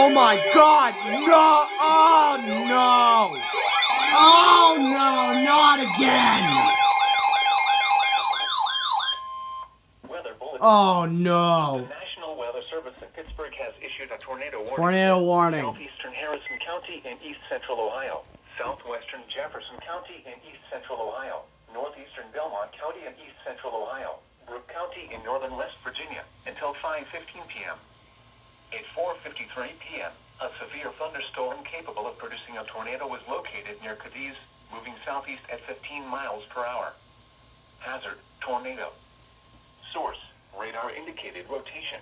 Oh my God! No! Oh no! Oh no! Not again! Weather bulletin. Oh no! The National Weather Service in Pittsburgh has issued a tornado warning. Tornado warning. Southeastern Harrison County and East Central Ohio. Southwestern Jefferson County and East Central Ohio. Northeastern Belmont County and East Central Ohio. Brooke County in northern West Virginia until 5:15 p.m. At 4:53 p.m., a severe thunderstorm capable of producing a tornado was located near Cadiz, moving southeast at 15 miles per hour. Hazard, tornado. Source, radar indicated rotation.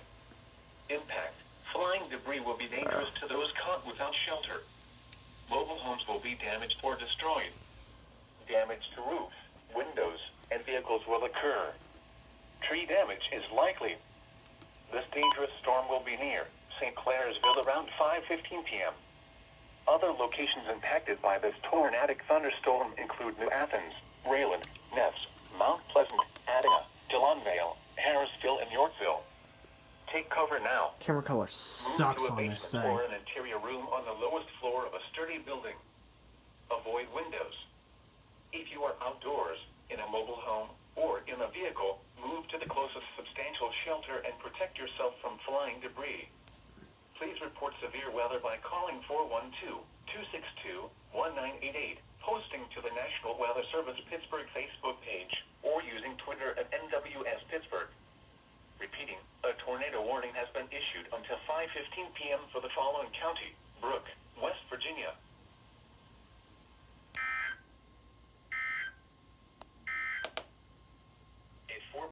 Impact, flying debris will be dangerous to those caught without shelter. Mobile homes will be damaged or destroyed. Damage to roofs, windows, and vehicles will occur. Tree damage is likely. This dangerous storm will be near St. Clairsville around 5:15 p.m. Other locations impacted by this tornadic thunderstorm include New Athens, Rayland, Neves, Mount Pleasant, Adana, Dillonvale, Harrisville, and Yorkville. Take cover now. Camera color sucks Move to a on this basement thing. or an interior room on the lowest floor of a sturdy building. Avoid windows. If you are outdoors, in a mobile home, or in a vehicle, move to the closest substantial shelter and protect yourself from flying debris. Please report severe weather by calling 412-262-1988, posting to the National Weather Service Pittsburgh Facebook page, or using Twitter at NWS Pittsburgh. Repeating, a tornado warning has been issued until 5:15 p.m. for the following county: